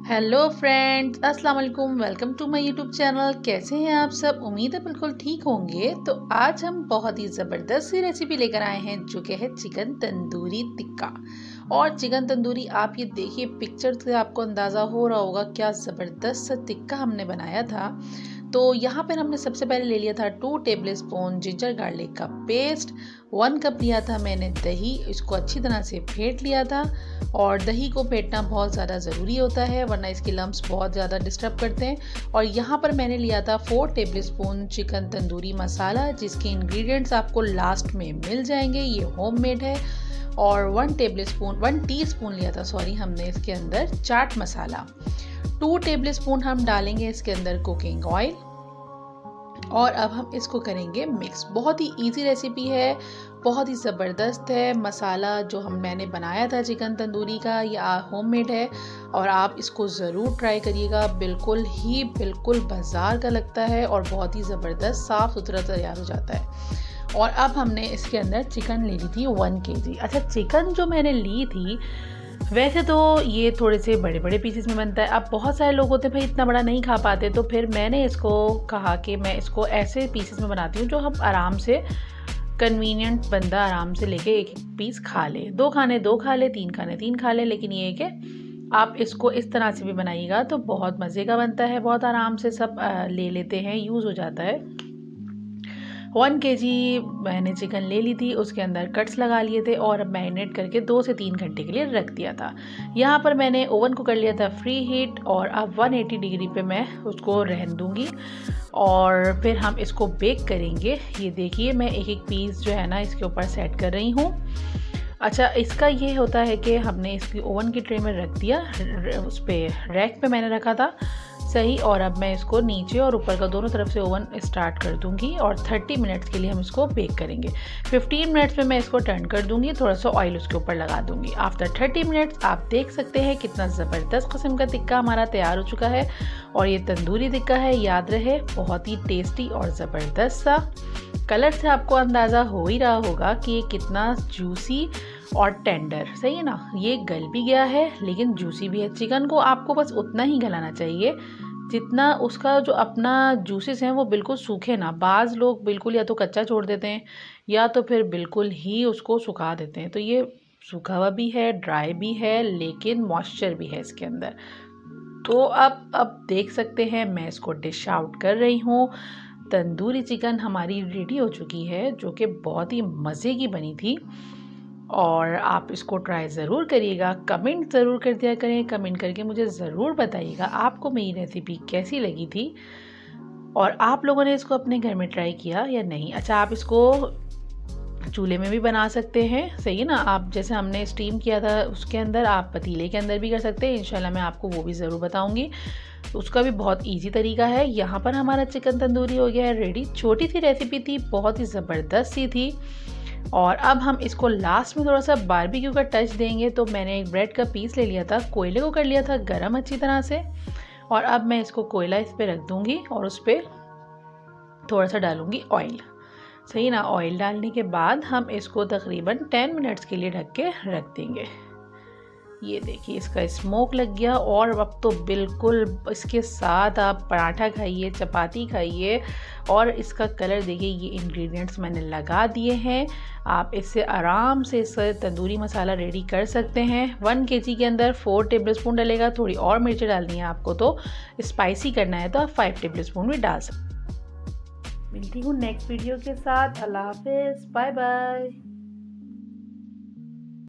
Hello friends, अस्सलाम वालेकुम। Welcome to my YouTube channel. कैसे हैं आप सब? उम्मीद है बिल्कुल ठीक होंगे। तो आज हम बहुत ही ज़बरदस्त सी रेसिपी लेकर आए हैं जो कि है चिकन तंदूरी टिक्का। और चिकन तंदूरी आप ये देखिए, पिक्चर से आपको अंदाज़ा हो रहा होगा क्या ज़बरदस्त सा टिक्का हमने बनाया था। तो यहाँ पर हमने सबसे पहले ले लिया था 2 टेबल स्पून जिंजर गार्लिक का पेस्ट, 1 कप लिया था मैंने दही, इसको अच्छी तरह से फेंट लिया था। और दही को फेंटना बहुत ज़्यादा ज़रूरी होता है वरना इसके लम्स बहुत ज़्यादा डिस्टर्ब करते हैं। और यहाँ पर मैंने लिया था 4 table spoon chicken tandoori masala, जिसके इंग्रेडिएंट्स आपको लास्ट में मिल जाएंगे। ये होममेड है। और 1 टीस्पून लिया था हमने इसके अंदर चाट मसाला। 2 टेबल स्पून हम डालेंगे इसके अंदर कुकिंग ऑयल। और अब हम इसको करेंगे मिक्स। बहुत ही इजी रेसिपी है, बहुत ही ज़बरदस्त है। मसाला जो मैंने बनाया था चिकन तंदूरी का, या होममेड है और आप इसको ज़रूर ट्राई करिएगा। बिल्कुल बाज़ार का लगता है और बहुत ही ज़बरदस्त साफ़ सुथरा तैयार हो जाता है। और अब हमने इसके अंदर चिकन ले ली थी 1 kg। अच्छा, चिकन जो मैंने ली थी वैसे तो ये थोड़े से बड़े बड़े पीसेस में बनता है। अब बहुत सारे लोग होते हैं भाई इतना बड़ा नहीं खा पाते, तो फिर मैंने इसको कहा कि मैं इसको ऐसे पीसेस में बनाती हूँ जो हम आराम से, कन्वीनियंट बंदा आराम से लेके एक एक पीस खा ले। 2 खाने 2 खा ले, 3 खाने 3 खा ले। लेकिन ये है कि आप इसको इस तरह से भी बनाइएगा तो बहुत मज़े का बनता है। बहुत आराम से सब ले लेते हैं, यूज़ हो जाता है। 1 kg मैंने चिकन ले ली थी, उसके अंदर कट्स लगा लिए थे और मैरिनेट करके 2 से 3 घंटे के लिए रख दिया था। यहाँ पर मैंने ओवन को कर लिया था फ्री हीट और अब 180 डिग्री पे मैं उसको रहने दूँगी और फिर हम इसको बेक करेंगे। ये देखिए, मैं एक एक पीस जो है ना इसके ऊपर सेट कर रही हूँ। अच्छा, इसका ये होता है कि हमने इसकी ओवन की ट्रे में रख दिया, उस पर रैक पे मैंने रखा था सही। और अब मैं इसको नीचे और ऊपर का दोनों तरफ से ओवन स्टार्ट कर दूंगी और 30 मिनट्स के लिए हम इसको बेक करेंगे। 15 मिनट्स में मैं इसको टर्न कर दूंगी, थोड़ा सा ऑयल उसके ऊपर लगा दूंगी। आफ्टर 30 मिनट्स आप देख सकते हैं कितना ज़बरदस्त किस्म का टिक्का हमारा तैयार हो चुका है। और ये तंदूरी टिक्का है, याद रहे, बहुत ही टेस्टी और ज़बरदस्त सा। कलर से आपको अंदाज़ा हो ही रहा होगा कि ये कितना जूसी और टेंडर, सही है ना। ये गल भी गया है लेकिन जूसी भी है। चिकन को आपको बस उतना ही गलाना चाहिए जितना उसका जो अपना जूसेस हैं वो बिल्कुल सूखे ना। बाज़ लोग बिल्कुल या तो कच्चा छोड़ देते हैं या तो फिर बिल्कुल ही उसको सुखा देते हैं। तो ये सूखा हुआ भी है, ड्राई भी है, लेकिन मॉइस्चर भी है इसके अंदर। तो अब देख सकते हैं मैं इसको डिश आउट कर रही हूँ। तंदूरी चिकन हमारी रेडी हो चुकी है, जो कि बहुत ही मज़े की बनी थी। और आप इसको ट्राई ज़रूर करिएगा, कमेंट ज़रूर कर दिया करें। कमेंट करके मुझे ज़रूर बताइएगा आपको मेरी रेसिपी कैसी लगी थी और आप लोगों ने इसको अपने घर में ट्राई किया या नहीं। अच्छा, आप इसको चूल्हे में भी बना सकते हैं, सही है ना। आप जैसे हमने स्टीम किया था उसके अंदर, आप पतीले के अंदर भी कर सकते हैं। इंशाल्लाह मैं आपको वो भी ज़रूर बताऊंगी। उसका भी बहुत इजी तरीका है। यहाँ पर हमारा चिकन तंदूरी हो गया है रेडी। छोटी सी रेसिपी थी, बहुत ही ज़बरदस्त सी थी। और अब हम इसको लास्ट में थोड़ा सा बारबेक्यू का टच देंगे। तो मैंने एक ब्रेड का पीस ले लिया था, कोयले को कर लिया था गरम अच्छी तरह से। और अब मैं इसको कोयला इस पर रख दूँगी और उस पर थोड़ा सा डालूँगी ऑयल, सही ना। ऑयल डालने के बाद हम इसको तकरीबन 10 मिनट्स के लिए ढक के रख देंगे। ये देखिए, इसका स्मोक लग गया। और अब तो बिल्कुल इसके साथ आप पराठा खाइए, चपाती खाइए। और इसका कलर देखिए, ये इंग्रेडिएंट्स मैंने लगा दिए हैं। आप इससे आराम से इस तंदूरी मसाला रेडी कर सकते हैं। 1 kg के अंदर 4 टेबल स्पून डलेगा। थोड़ी और मिर्ची डालनी है आपको, तो स्पाइसी करना है तो आप 5 टेबल स्पून भी डाल सकते हैं। मिलती हूँ नेक्स्ट वीडियो के साथ। अल्लाह हाफिज़, बाय बाय।